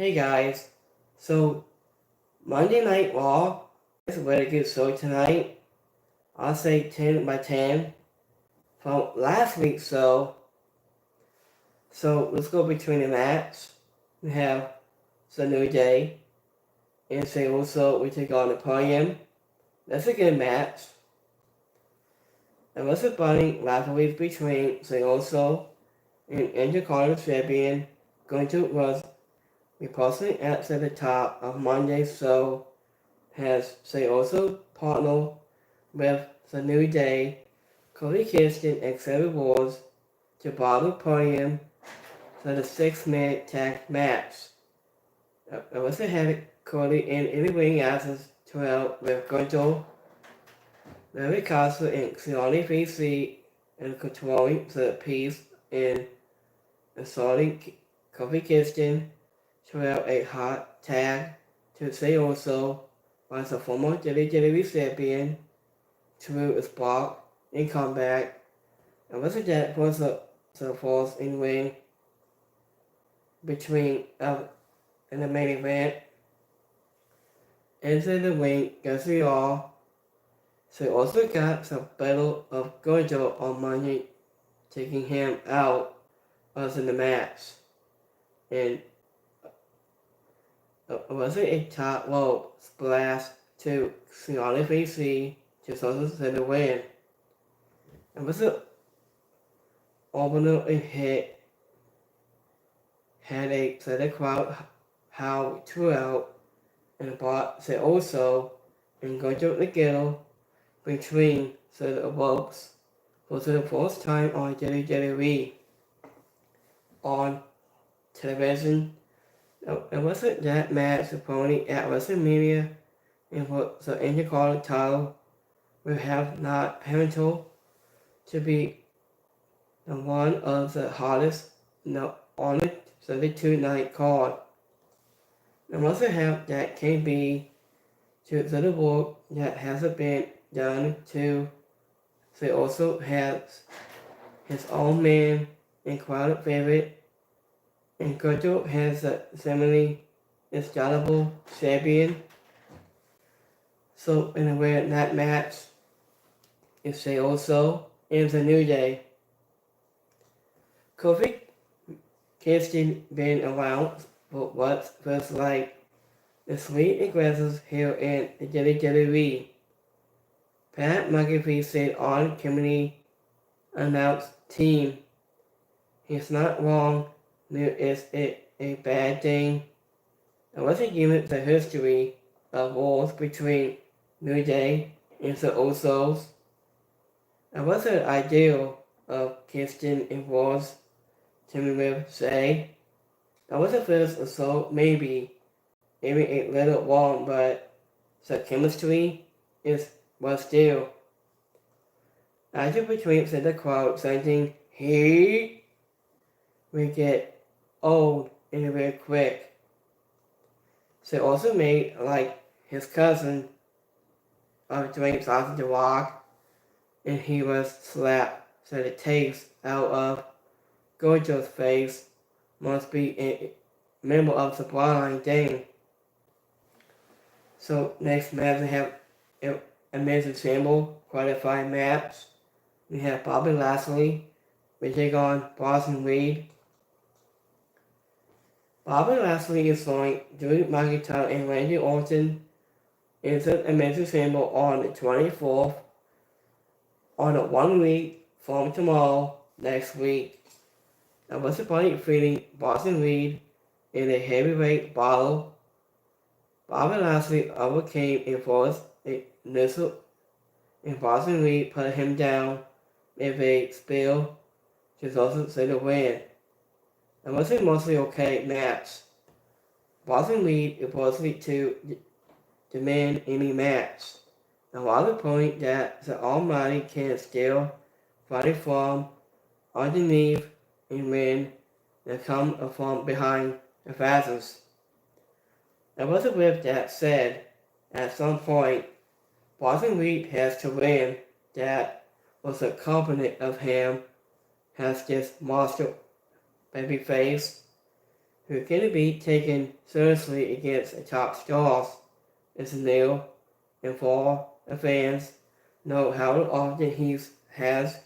Hey guys, so Monday Night Raw is a very good show tonight. I'll say 10 by 10 from last week's show. So let's go between the match. We have the New Day and say also we take on the podium. That's a good match. And what's the bunny rivalries between Say Also and Intercontinental Champion going to was reportedly at the top of Monday's show has Say Also partnered with the New Day, Cody Kingston and Xavier Woods to bottom podium for the 6-minute tag match. It was ahead Cody and in the ring access 12 with Gunto, Larry Castle and Xioni VC and controlling the piece and assaulting Kofi Kingston to a hot tag to Say Also by the former WWE champion through a spot in combat, and was that was the force in ring between in the main event. Into the ring, Garcia. So also got the Battle of Gojo on Monday, taking him out of the match. And was it a top rope splash to Xioni VC to also the win. And was it overall hit had a set crowd how throughout and bought the also and go to the ghetto between the ropes for the first time on WWE on television. It wasn't that match opponent at WrestleMania and for the Intercontinental title will have not parental to be one of the hottest on the 32-night card. And also have that can be to the work that hasn't been done to. They also has his own man and crowd favorite, and Goto has a semi-escalable champion. So in a way that match is Say Also in the New Day. Kofi Kingston been around for what feels like the sweet aggressors here in the WWE. Pat McAfee said on committee announced team. He's not wrong, nor is it a bad thing. I wasn't given the history of wars between New Day and the Usos. I wasn't ideal of Kingston and wars to me say. I was the first assault maybe even a little wrong, but the chemistry was still. After between the crowd chanting "Hey," we get old and very quick. So also made like his cousin of Dwayne Johnson the Rock, and he was slapped so the taste out of Gojo's face must be a member of the Bloodline Dane. So next match we have a Amazing Symbol qualified match. We have Bobby Lashley. We take on Bronson Reed. Bobby Lashley is throwing Drew McIntyre and Randy Orton into the Amazing Symbol on the 24th on a 1 week from tomorrow next week. I was supporting defeating Bronson Reed in a heavyweight battle. Bobby Lashley overcame a force initial and Bronson Reed put him down with a spill to also say the win. It was a mostly okay match. Bronson Reed reportedly to demand any match. A lot of point that the Almighty can still fight from underneath and win and come from behind the fastest. There was a with that said, at some point, Bronson Reed has to win. That was a component of him has this monster babyface who can be taken seriously against the top stars, is new, and for the fans know how often he has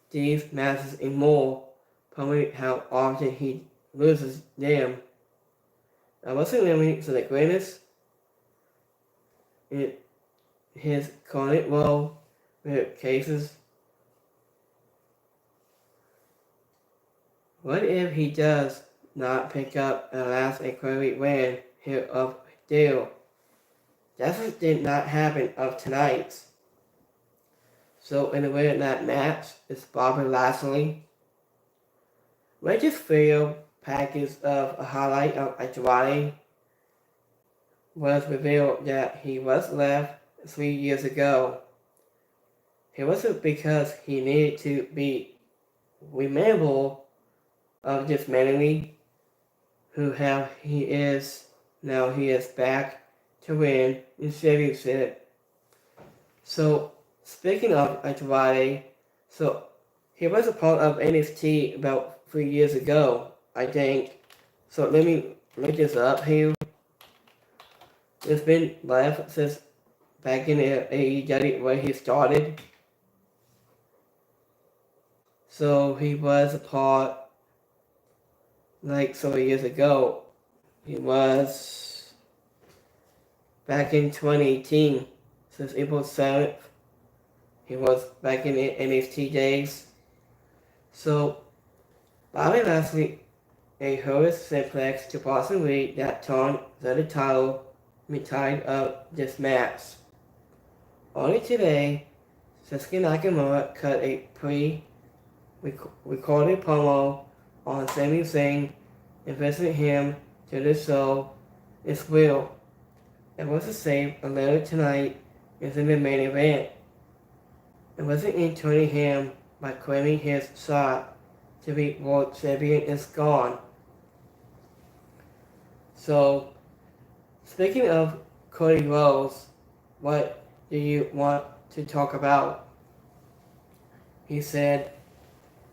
these matches and more, probably how often he loses them. I wasn't limited to the greatest in his current role with cases. What if he does not pick up the last incredibly win here of deal? That did not happen of tonight's. So in the way of that match is Bobby Lashley. Reggie's video package of a highlight of Andrade was revealed that he was left 3 years ago. It wasn't because he needed to be rememberable of this memory who have he is now he is back to win in championship. So speaking of Andrade, so he was a part of NXT about 3 years ago, I think. So let me look this up here. It's been left since back in AEW where he started. So he was a part like several years ago. He was back in 2018, since April 7th. He was back in the NXT days. So Bobby Lashley, a horrendous simplex to Boston Reed that turned the title retired of this match. Only today, Sasuke Nakamura cut a pre-recorded promo on Sami Zayn, inviting him to the show is real. It was the same later tonight is in the main event. It wasn't in turning him by claiming his shot to be world champion is gone. So, speaking of Cody Rhodes, what do you want to talk about? He said,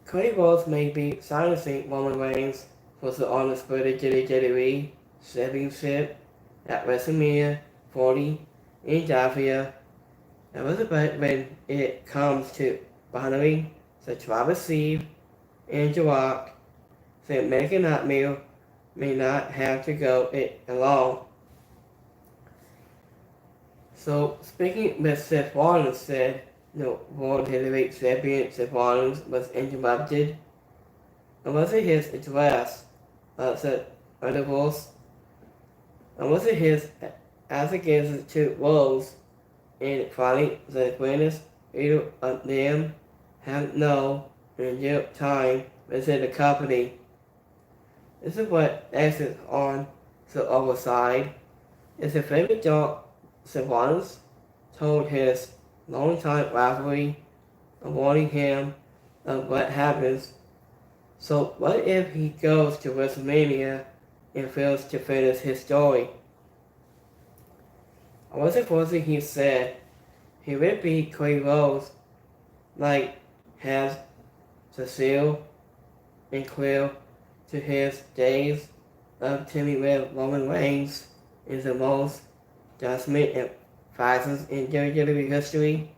Cody Rhodes may be silencing Roman Reigns for the undisputed WWE Championship at WrestleMania 40 in Davia. It was about when it comes to bothering the Travis Steve and The Rock, that American Nightmare may not have to go it alone. So, speaking with Seth Rollins said, the World Heavyweight Champion Seth Rollins was interrupted. It wasn't his address, said Edibles. It wasn't his as against the two roles in fighting the greatest either of them have no in their time within the company. This is what exits on the other side. It's a favorite dog Seth Rollins told his longtime rivalry, warning him of what happens. So what if he goes to WrestleMania and fails to finish his story? I wasn't forcing he said he would be Cody Rhodes, like has Cecile and clear to his days of teaming with Roman Reigns is the most dominant and fastest in WWE history.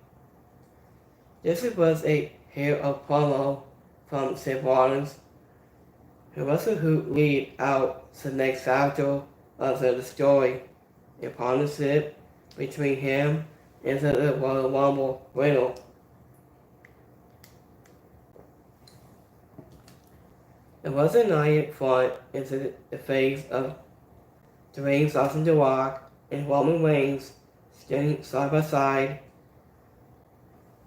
This was a hair of promo from Seth Rollins, who was who lead out the next chapter of the story, a partnership between him and the Royal Rumble winner. It was a night front into the face of Dwayne Johnson The Rock and Roman Reigns standing side by side.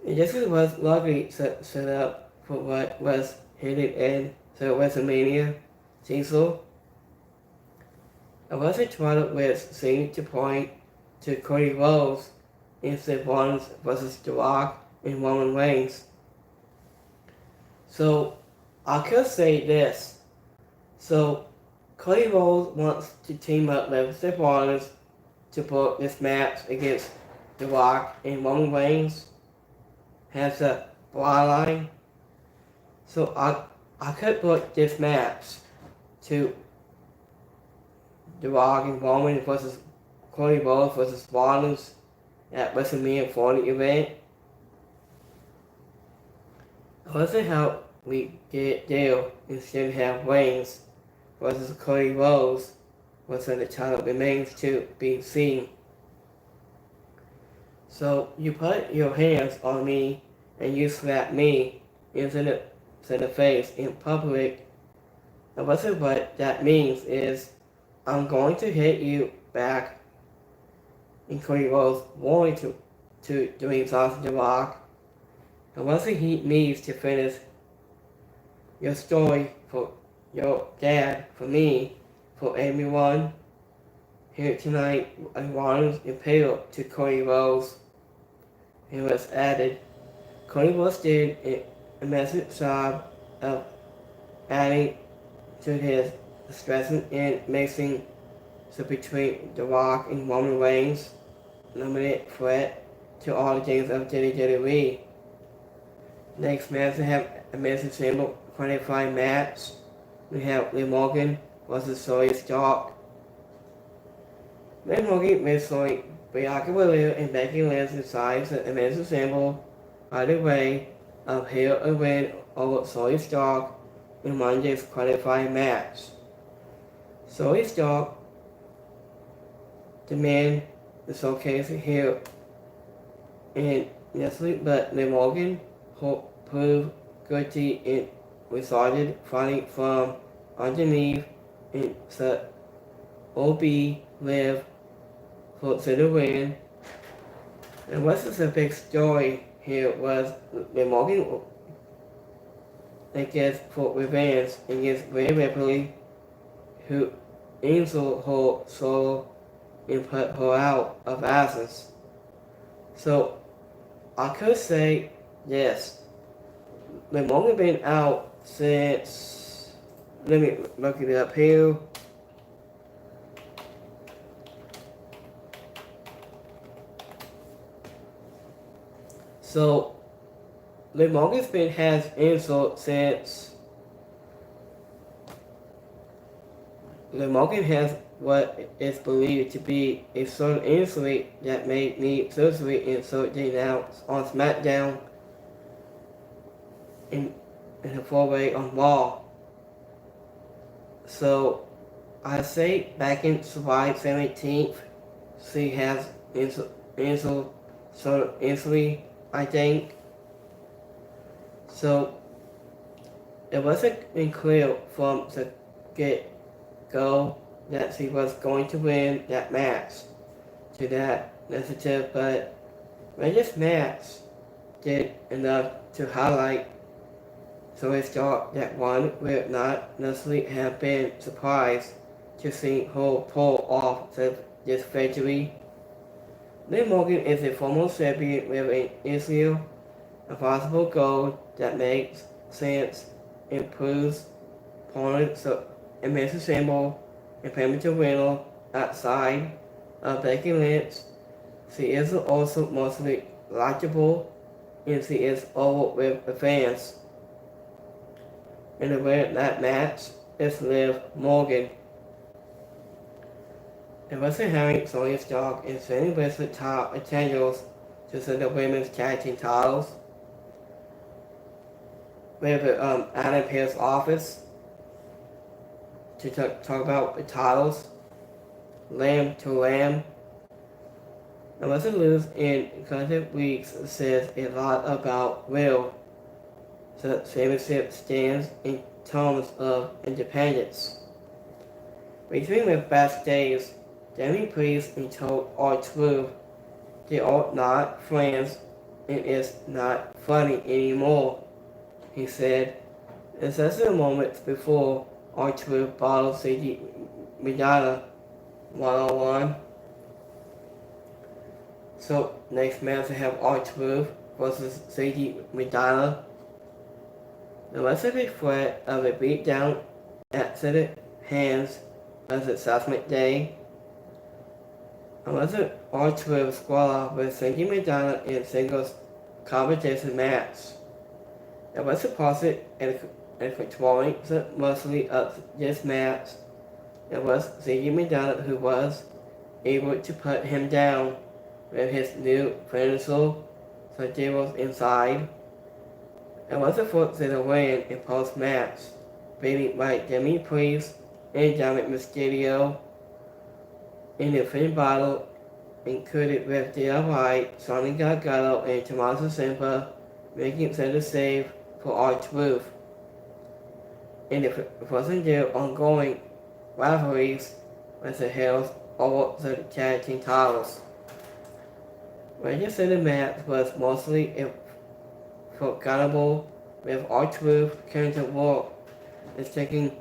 And this was luckily set up for what was hidden in the WrestleMania teaser. It was a trial which seemed to point to Cody Rhodes in Seth Rollins versus The Rock and Roman Reigns. So I could say this. So Cody Rhodes wants to team up with Seth Rollins to book this match against The Rock and Roman Reigns. Has a bloodline. So I could book this match to The Rock and Roman versus Cody Rhodes versus Rollins at WrestleMania 40 event. Also how we get deal instead of have Reigns versus Cody Rhodes versus the title remains to be seen. So you put your hands on me and you slap me into the face in public. And what that means is I'm going to hit you back. And Cody Rhodes wanted to doing something to Rock. And once he needs to finish your story for your dad, for me, for everyone here tonight, Rollins appealed to Cody Rhodes. It was added. Cody Rhodes did a massive job of adding to his stressing and mixing so between The Rock and Roman Reigns, limited threat to all the things of WWE. Next match, we have a massive single qualifying match. We have Liv Morgan versus Zoey Stark. Liv Morgan made Zoey Bianca Belair and Becky Lynch decides a massive symbol by the way of Hill a win over Zoey Stark in Monday's qualifying match. Zoey Stark demanded the showcase here and yesterday, but Liv Morgan proved guilty and resulted fighting from underneath and set OB Liv for the win. And what's the big story here was Liv Morgan against for revenge against Rhea Ripley, who insulted her soul and put her out of access. So I could say yes, Liv Morgan been out since, let me look it up here. So Liv Morgan's been has insult since Liv Morgan has what is believed to be a sort of injury that may need surgery, and so they now on SmackDown in the 4-way on Raw. So I say back in July 17th, she has insult sort of injury, I think. So it wasn't clear from the get-go that she was going to win that match to that initiative, but when this match did enough to highlight Zoey Stark that one would not necessarily have been surprised to see her pull off this victory. Liv Morgan is a former champion with an issue, a possible goal that makes sense, improves opponent, so it makes a symbol, a premature winner outside of Becky Lynch. She is also mostly likable, and she is over with the fans. And the winner that match is Liv Morgan. It wasn't having Zoey Stark and Shayna Baszler top contenders to the women's tag team titles. With Adam Pearce's office to talk about the titles, lamb to lamb. And Leslie Lewis in consecutive weeks says a lot about Will. The championship stands in terms of independence. Between the backstage, Demi Priest and told R-Truth they are not friends and it's not funny anymore. He said, it's just a moment before R-Truth bottled CD Medina 101. So next match we have R-Truth versus CD Medina. The rest of the threat of a beatdown at Cedric Hands as Assessment Day. Unless R-Truth squad with CD Medina in singles competition match. It was supposed and controlling mostly of this match It was C.J. McDonald who was able to put him down with his new pencil, so Jay was inside. It was a fourth to the win in post-match, beaten by Jimmy Priest and Dominic Mysterio in the fin battle, included with DIY, Sonny Gargano, and Tommaso Ciampa, making center save for R-Truth. In the present year ongoing rivalries with the Hills over the tag team titles. Registered match was mostly forgettable, with R-Truth coming to work and taking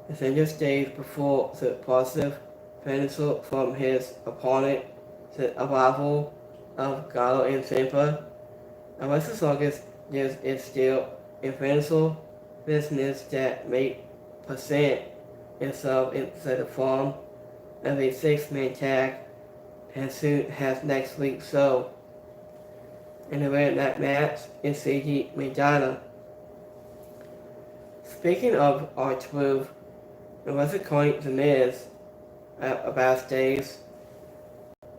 the center stage before the positive pencil from his opponent, the arrival of Gallo and Ciampa. Unless as long as there is still a pencil business that may present itself in the form of a six-man tag as soon as next week. So, in the winner of that match is C.J. McDonald. Speaking of R-Truth, it was according to Miz about days.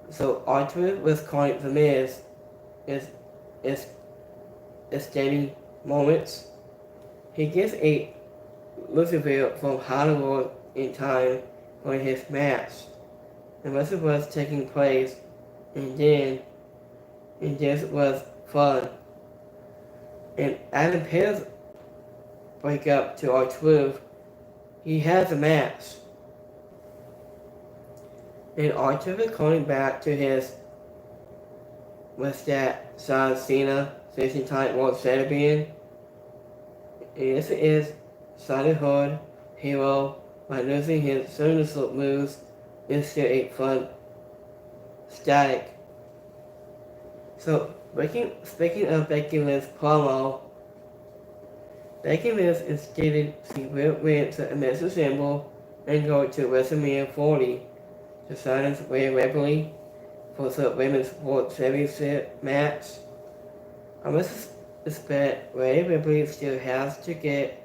So R-Truth was calling the Miz is steady moments. He gets a Luciferian from Hollywood in time for his match. The rest was taking place, and this was fun. And Adam Pearce break up to R-Truth. He has a match. And R-Truth is calling back to his was that John Cena 16-time World Champion. And this is Sonic Hood Hero by losing his signature moves is still a fun static. So speaking of Becky Lynch's promo, Becky Lynch is stated she will win the American Symbol and go to WrestleMania 40 to silence Rhea Ripley for the Women's World Championship match. I must expect Rhea Ripley still has to get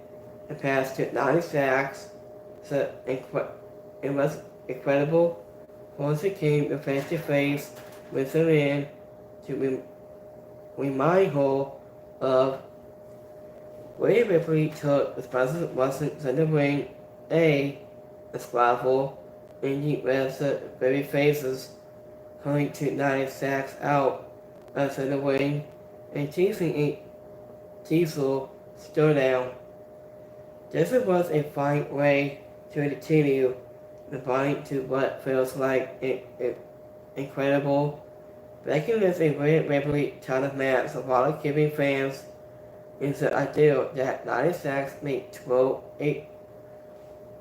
a pass to 90 sacks, so it was incredible once it came to face with the man to remind her of Rhea Ripley took responsibility for the ring a squabble and he was the very faces coming to 90 sacks out of the ring and teasing a Diesel stood down. This was a fine way to continue responding to what feels like incredible. Becky is a Rhea Ripley title match of all giving fans is the idea that 90 sacks make 12-8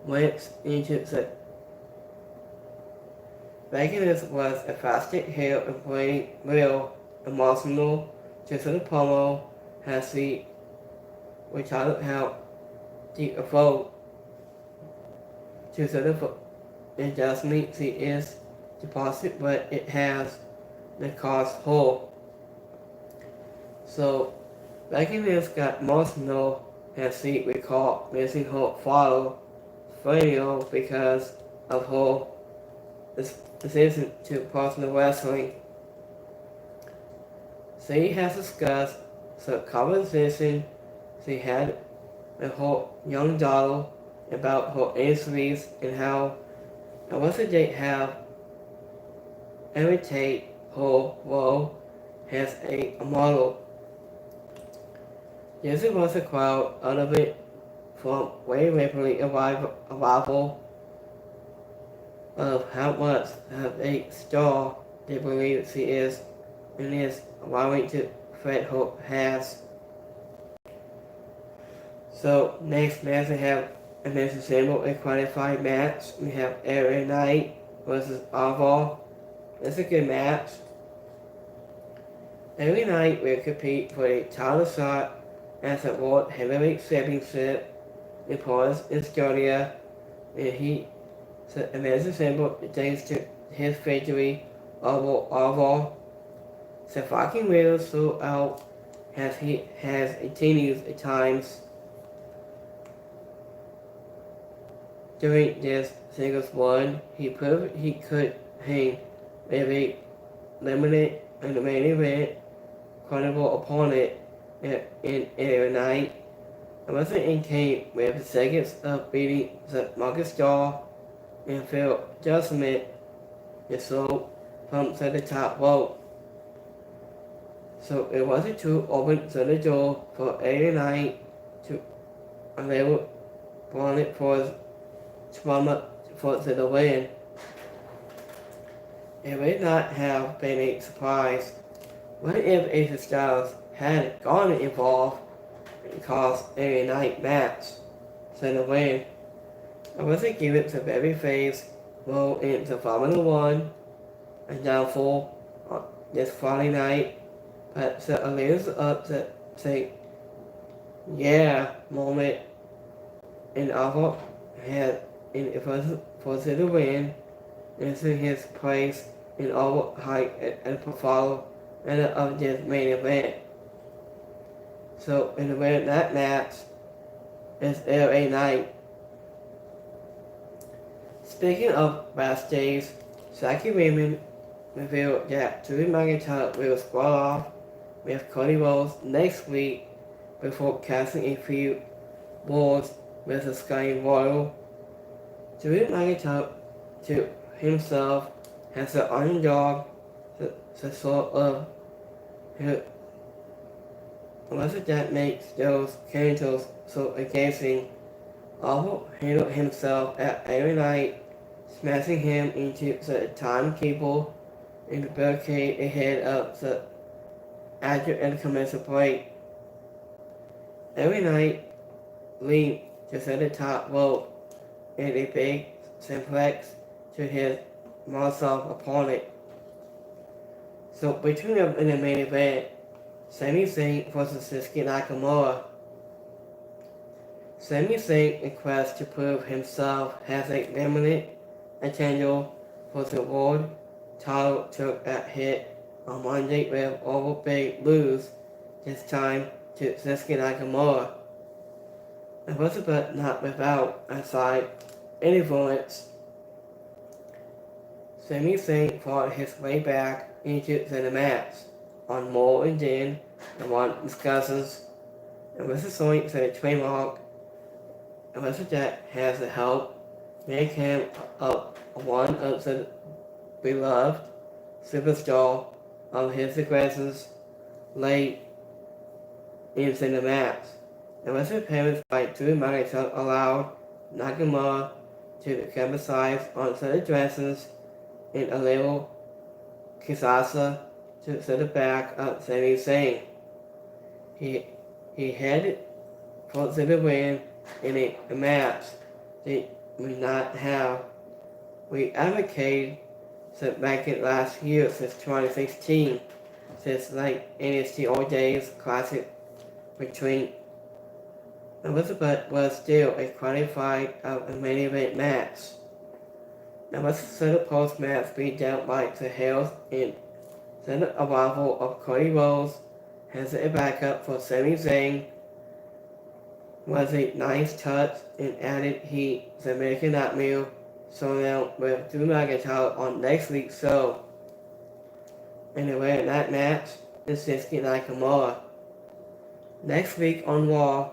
wins into the Becky was a fasted hill and playing real emotional to the promo as he retired how the vote to the adjustment she is deposit but it has the cost whole. So Becky Lynch got emotional as she recalled missing her father radio because of her decision to personal wrestling. She has discussed the conversation she had with her young daughter about her injuries and how they have imitate her role as a model. This was a crowd out of it from Rhea Ripley arrival of how much of a star they believe she is and is allowing to Fred Hope has. So next match we have a men's symbol, a qualified match. We have Aaron Knight versus Arval. It's a good match. Every Knight will compete for a title shot as a World Heavyweight Championship in Paris, Estonia, and he a men's symbol thanks to his victory over Arval. The fucking wheels flew out as he has continued at times. During this singles run, he proved he could hang with a limited and main event credible opponent in every night. Wrestling came with seconds of beating Marcus Shaw and Phil Justment the soul from the top rope. So it wasn't to open the door for 89 to enable Bonnet for Trauma for the win. It would not have been a surprise. What if AJ Styles had gone involved because 89 match to the win? I wasn't given to babyface role in the Formula One and downfall on this Friday night, but the leaders up to say yeah moment in our had in for the win into his place in all height and profile and of this main event. So in the winner that match is LA Knight. Speaking of backstage, Saki Raymond revealed that Drew McIntyre will square off with Cody Rhodes next week before casting a few balls with the Sky Royal. Drew McIntyre to himself has the underdog, the sort of unless that makes those characters so engaging. Awful handled himself at every night, smashing him into the timekeeper in the barricade ahead of the after and commercial break. Every night, leaned to the top rope in a big simplex to his Microsoft opponent. So between them in the main event, Sami Zayn versus Shinsuke Nakamura. Sami Zayn requests to prove himself has a limited potential for the world title took a hit on Monday with over big lose, this time to Shinsuke Nakamura. It was but not without a side influence. Sami Zayn fought his way back into the match on more than one discusses. It was a point that a trademark. It was that has helped make him one of the beloved superstar of his aggressors late in the match. It was appearance by Drew McIntyre allowed Nakamura to capitalize on the dresses in a little Kisasa to the back of Sami Zayn. He headed for the win in a match they would not have. We advocated back in last year since 2016, since like NXT All Days Classic between Elizabeth was still a qualified of a main event match. Now let's set a post match beat down by the Hells in the arrival of Cody Rhodes has a backup for Sami Zayn was a nice touch and added heat to American Nightmare showdown with Drew McIntyre on next week's show. And the winner of that match is Shinsuke Nakamura. Next week on Raw,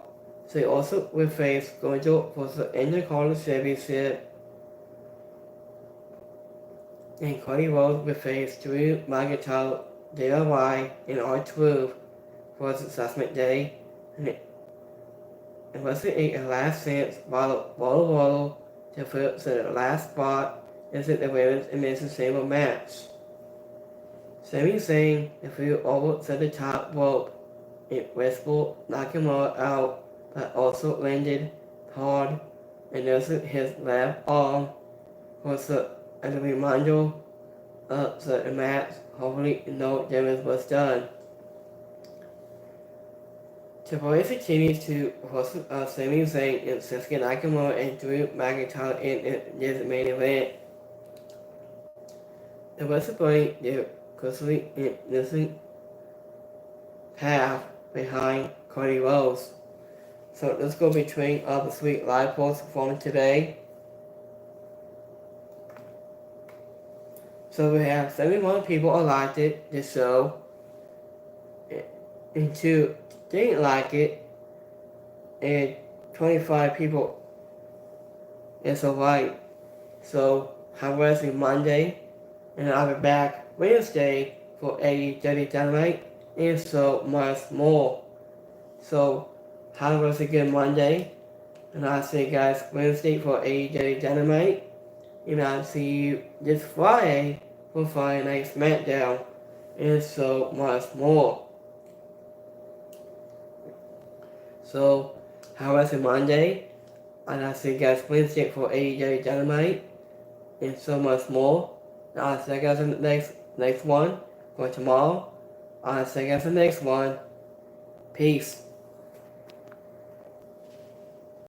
they also will face Gojo for the Intercontinental Championship. And Cody Rhodes will face Drew McIntyre, DIY, and R-Truth for the Judgment Day. It was a last chance Bottle to fill the last spot into the women's and men's single match. Sami Zayn flew over to the top rope and wrestled Nakamura out, but also landed hard and used his left arm was a reminder of the match. Hopefully no damage was done. Triple H continues to host Sami Zayn and Shinsuke Nakamura and Drew McIntyre in this main event. It was about their closely innocent path behind Cody Rhodes. So let's go between the Sweet Live Post performance today. So we have 71 people liked it, this show, and 2 didn't like it, and 25 people dislike. So have wrestling Monday, and I'll be back Wednesday for AEW Dynamite, and so much more. So have wrestling again Monday, and I'll see you guys Wednesday for AEW Dynamite, and I'll see you this Friday for Friday Night SmackDown, and so much more. So, have wrestling Monday, and I'll see you guys Wednesday for AEW Dynamite, and so much more. And I'll see you guys in the next one for tomorrow. I'll see you guys in the next one. Peace.